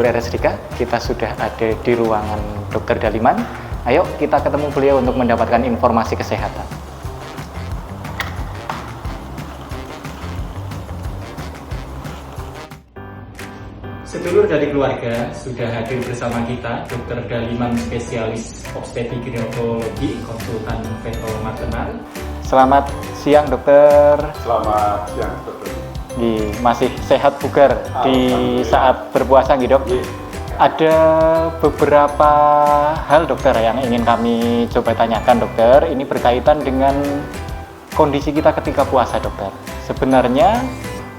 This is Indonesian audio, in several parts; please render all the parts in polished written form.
Nur RSDK, kita sudah ada di ruangan Dr. Daliman. Ayo kita ketemu beliau untuk mendapatkan informasi kesehatan. Sedulur dari keluarga, sudah hadir bersama kita Dr. Daliman, spesialis obstetrik ginekologi, konsultan fetal maternal. Selamat siang dokter. Selamat siang dokter. Masih sehat bugar di saat berpuasa gitu dok? Ada beberapa hal dokter yang ingin kami coba tanyakan dokter. Ini berkaitan dengan kondisi kita ketika puasa dokter. Sebenarnya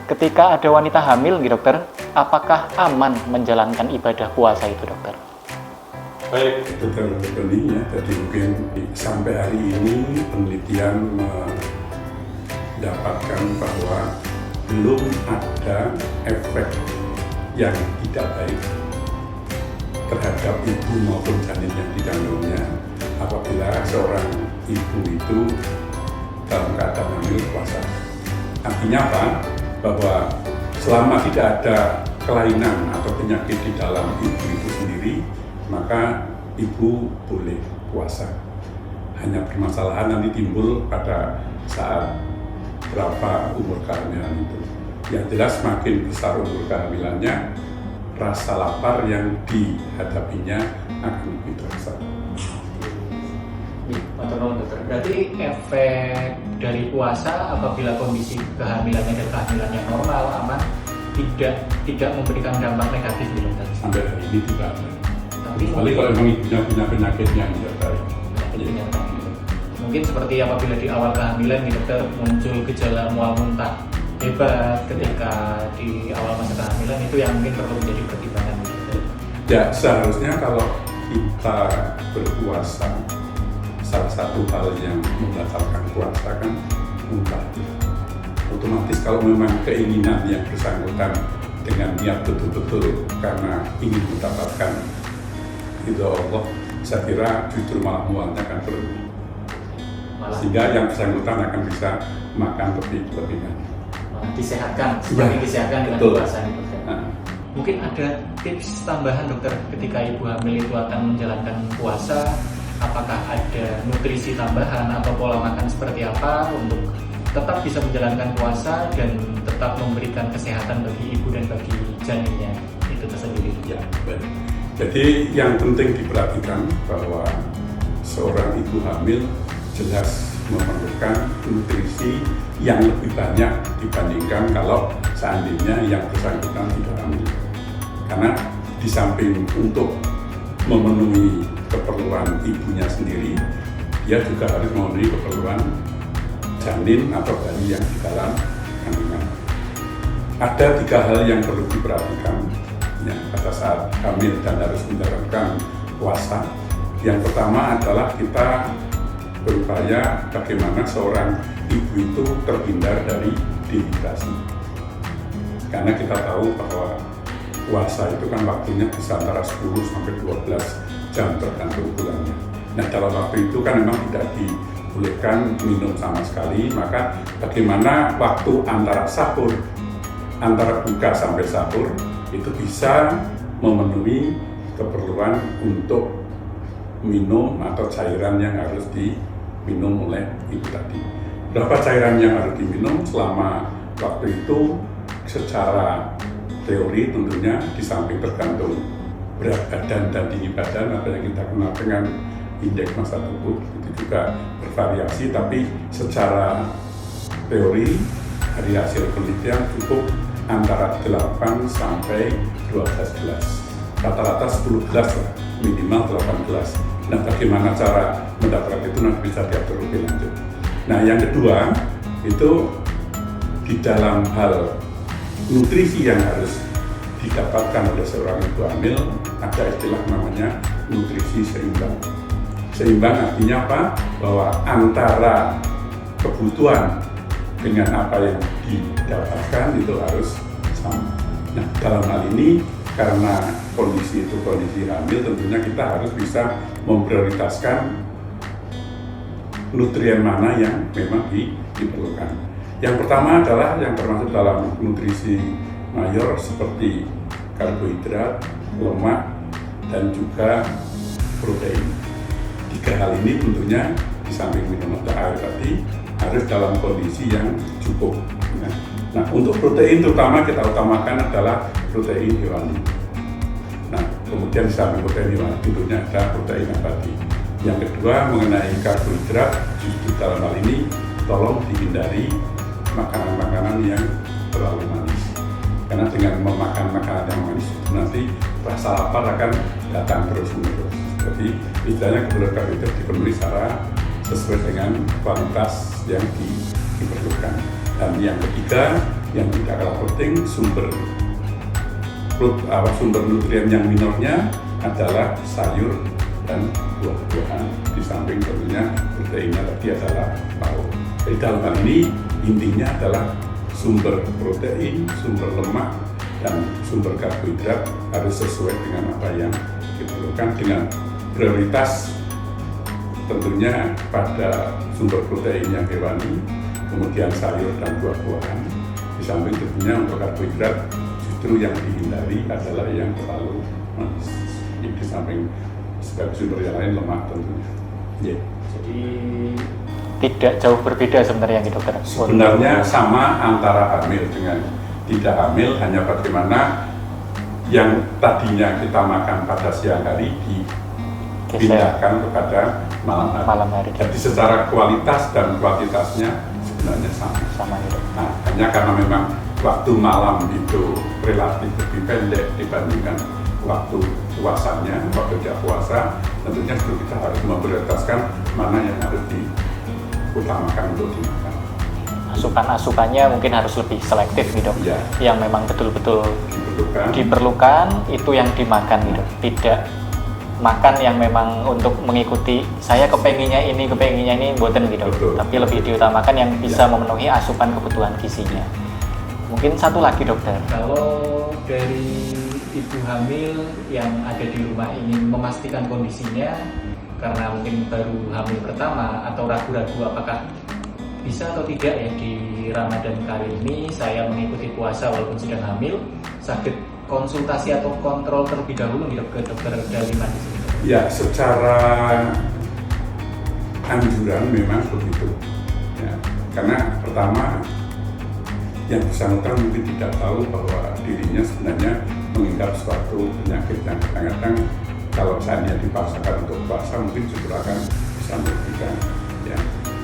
ketika ada wanita hamil gitu dokter, apakah aman menjalankan ibadah puasa itu dokter? Baik dokter Doni ya, jadi mungkin sampai hari ini penelitian mendapatkan bahwa belum ada efek yang tidak baik terhadap ibu maupun janin yang dikandungnya apabila seorang ibu itu dalam keadaan hamil puasa. Artinya apa? Bahwa selama tidak ada kelainan atau penyakit di dalam ibu itu sendiri, maka ibu boleh puasa. Hanya permasalahan nanti timbul pada saat berapa umur kehamilan itu. Yang jelas semakin besar umur kehamilannya, rasa lapar yang dihadapinya akan lebih terasa. Dokter, berarti efek dari puasa apabila kondisi kehamilannya dan kehamilannya normal, aman, tidak memberikan dampak negatif di dokter? Sampai hari ini tidak ada. Kecuali kalau memang ibunya punya penyakit yang tidak baik. Mungkin seperti apabila di awal kehamilan nih dokter muncul gejala mual muntah hebat ketika di awal masa kehamilan, itu yang mungkin perlu menjadi pertimbangan dokter. Ya, seharusnya kalau kita berpuasa, salah satu hal yang membatalkan puasa kan muntah. Otomatis kalau memang keinginan yang bersangkutan dengan niat betul-betul karena ingin mendapatkan ridho Allah, saya kira justru malah mualnya akan berhenti. Sehingga yang bersangkutan akan bisa makan lebih banyak. Disehatkan, semakin disehatkan dengan puasa nih dokter. Mungkin ada tips tambahan dokter ketika ibu hamil itu akan menjalankan puasa, apakah ada nutrisi tambahan atau pola makan seperti apa untuk tetap bisa menjalankan puasa dan tetap memberikan kesehatan bagi ibu dan bagi janinnya itu tersendiri? Ya, baik. Jadi yang penting diperhatikan bahwa seorang ibu hamil jelas memerlukan nutrisi yang lebih banyak dibandingkan kalau seandainya yang bersangkutan tidak hamil. Karena di samping untuk memenuhi keperluan ibunya sendiri, dia juga harus memenuhi keperluan janin atau bayi yang di dalam kandungan. Ada 3 hal yang perlu diperhatikan ya, pada saat hamil dan harus menjalankan puasa. Yang pertama adalah kita berupaya bagaimana seorang ibu itu terhindar dari dehidrasi. Karena kita tahu bahwa puasa itu kan waktunya bisa antara 10 sampai 12 jam tergantung bulannya. Nah, dalam waktu itu kan memang tidak dibolehkan minum sama sekali, maka bagaimana waktu antara sahur, antara buka sampai sahur itu bisa memenuhi keperluan untuk minum atau cairan yang harus diminum oleh ibu tadi. Berapa cairan yang harus diminum selama waktu itu secara teori tentunya di samping tergantung berat badan dan tinggi badan atau yang kita kenal dengan indeks massa tubuh itu juga bervariasi, tapi secara teori dari hasil penelitian cukup antara 8 sampai 12 gelas, rata-rata 10 gelas lah, minimal 18 gelas. Nah, bagaimana cara mendapatkan itu nanti bisa diatur lebih lanjut. Nah, yang kedua itu di dalam hal nutrisi yang harus didapatkan oleh seorang ibu hamil, ada istilah namanya nutrisi seimbang. Seimbang artinya apa? Bahwa antara kebutuhan dengan apa yang didapatkan itu harus sama. Nah, dalam hal ini karena kondisi itu kondisi hamil, tentunya kita harus bisa memprioritaskan nutrien mana yang memang diperlukan. Yang pertama adalah yang termasuk dalam nutrisi mayor seperti karbohidrat, lemak, dan juga protein. 3 hal ini tentunya di samping minum air tadi harus dalam kondisi yang cukup. Nah, untuk protein terutama kita utamakan adalah protein hewani. Nah, kemudian di samping protein hewani tentunya ada protein nabati. Yang kedua mengenai karbohidrat, justru dalam hal ini tolong dihindari makanan-makanan yang terlalu manis. Karena dengan memakan makanan yang manis itu nanti rasa lapar akan datang terus-menerus. Jadi istilahnya kebutuhan karbohidrat dipenuhi secara sesuai dengan kualitas yang diperlukan. Dan yang ketiga, yang tidak kalah penting, sumber nutrien yang minornya adalah sayur dan buah-buahan. Di samping tentunya proteinnya tadi adalah lauk. Jadi dalam hal ini intinya adalah sumber protein, sumber lemak, dan sumber karbohidrat harus sesuai dengan apa yang diperlukan, dengan prioritas tentunya pada sumber protein yang hewani, kemudian sayur dan buah-buahan. Di samping tentunya untuk karbohidrat justru yang dihindari adalah yang terlalu manis. Di samping sebagai sumber yang lain lemak tentunya. Yeah. Jadi tidak jauh berbeda sebenarnya gitu dokter. Sebenarnya sama antara hamil dengan tidak hamil, hanya bagaimana yang tadinya kita makan pada siang hari dipindahkan kepada malam hari. Jadi secara kualitas dan kuantitasnya sebenarnya sama gitu. Nah, hanya karena memang waktu malam itu relatif lebih pendek dibandingkan waktu puasanya, waktu dia puasa, tentunya kita harus memprioritaskan mana yang harus diutamakan untuk dimakan. Asupan-asupannya mungkin harus lebih selektif gitu, ya. Yang memang betul-betul diperlukan itu yang dimakan gitu, tidak makan yang memang untuk mengikuti saya kepenginnya ini buatan gitu. Betul. Tapi lebih diutamakan yang bisa memenuhi asupan kebutuhan gizinya. Mungkin satu lagi dokter, kalau dari ibu hamil yang ada di rumah ingin memastikan kondisinya karena mungkin baru hamil pertama atau ragu-ragu apakah bisa atau tidak ya di Ramadan kali ini saya mengikuti puasa walaupun sedang hamil, sakit konsultasi atau kontrol terlebih dahulu nih ke dokter Daliman di sini. Ya, secara anjuran memang begitu. Ya, karena pertama yang bersangkutan mungkin tidak tahu bahwa dirinya sebenarnya mengidap suatu penyakit yang kadang-kadang kalau seandainya dipaksakan untuk puasa mungkin justru akan bisa merugikan. Ya,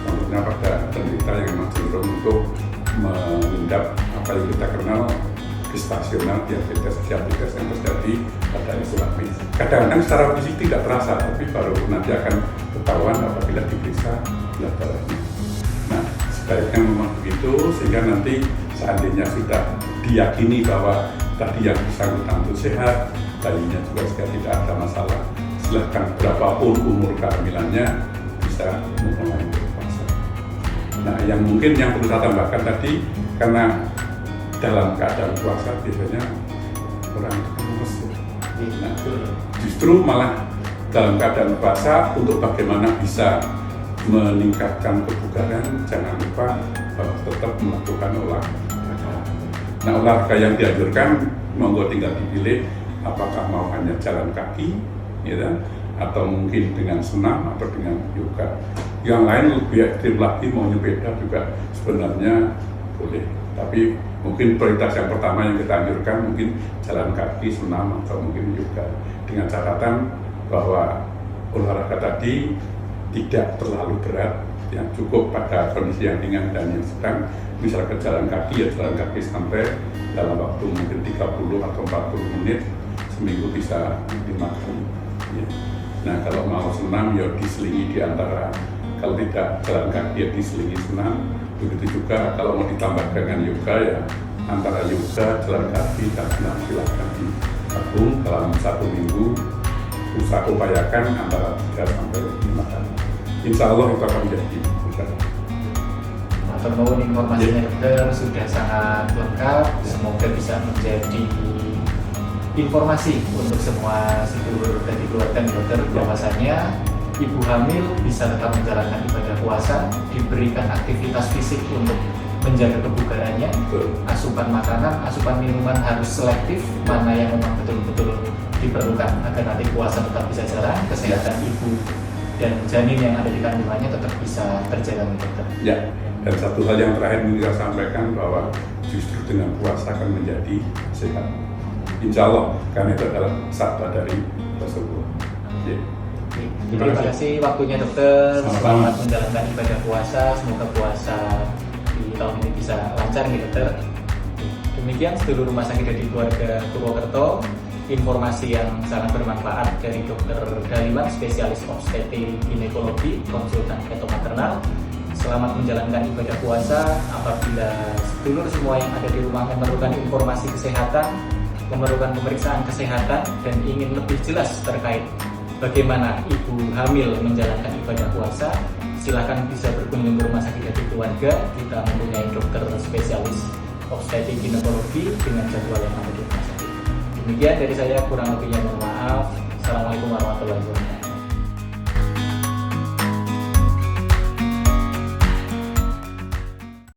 contohnya pada penderita yang memang cenderung untuk mengidap apa yang kita kenal gestasional diabetes yang terjadi pada isolasi. Kadang-kadang secara fisik tidak terasa, tapi baru nanti akan ketahuan apabila diperiksa gula darahnya. Nah, sebaiknya memang begitu sehingga nanti seandainya sudah diyakini bahwa tadi yang bersangkutan itu sehat, bayinya juga tidak ada masalah, silahkan berapapun umur kehamilannya bisa mulai berpuasa. Nah, yang mungkin yang perlu saya tambahkan tadi, karena dalam keadaan puasa biasanya orang itu lemes. Nah, justru malah dalam keadaan puasa untuk bagaimana bisa meningkatkan kebugaran, jangan lupa tetap melakukan olahraga. Nah, olahraga yang dianjurkan monggo tinggal dipilih apakah mau hanya jalan kaki, ya, atau mungkin dengan senam atau dengan yoga. Yang lain lebih ekstrim lagi mau nyepeda juga sebenarnya boleh. Tapi mungkin prioritas yang pertama yang kita anjurkan mungkin jalan kaki, senam atau mungkin yoga. Dengan catatan bahwa olahraga tadi tidak terlalu berat, yang cukup pada kondisi yang ringan dan yang sedang. Misalkan jalan kaki, ya jalan kaki sampai dalam waktu mungkin 30 atau 40 menit seminggu bisa 5 kali. Ya. Nah, kalau mau senam ya diselingi di antara, kalau tidak jalan kaki ya diselingi senam. Begitu juga kalau mau ditambah dengan yoga ya antara yoga, jalan kaki dan senam silakan digabung dalam 1 minggu. Upayakan antara 3 sampai 5 kali. Insya Allah itu akan menjadi mudah. Temuan informasinya dokter sudah sangat lengkap, semoga bisa menjadi informasi untuk semua sedulur dan keluarga dokter bahwasanya ibu hamil bisa tetap menjalankan ibadah puasa, diberikan aktivitas fisik untuk menjaga kebugarannya, asupan makanan, asupan minuman harus selektif, mana yang memang betul-betul diperlukan agar nanti puasa tetap bisa jalan, kesehatan ibu dan janin yang ada di kandungannya tetap bisa terjaga, dokter. Ya, dan satu hal yang terakhir ingin saya sampaikan bahwa justru dengan puasa akan menjadi sehat. Insya Allah, karena itu adalah sabda dari Rasulullah. Ya. Terima kasih waktunya, dokter. Sama-sama. Selamat menjalankan ibadah puasa. Semoga puasa di tahun ini bisa lancar nih, dokter. Demikian sedulur rumah sakit dari keluarga Purwokerto, informasi yang sangat bermanfaat dari Dokter Daliman, spesialis obstetrik ginekologi, konsultan feto maternal. Selamat menjalankan ibadah puasa. Apabila sedulur semua yang ada di rumah memerlukan informasi kesehatan, memerlukan pemeriksaan kesehatan, dan ingin lebih jelas terkait bagaimana ibu hamil menjalankan ibadah puasa, silakan bisa berkunjung ke rumah sakit dari keluarga. Kita mempunyai dokter spesialis obstetrik ginekologi dengan jadwal yang ada di rumah sakit. Demikian dari saya, kurang lebihnya mohon maaf. Assalamualaikum warahmatullahi wabarakatuh.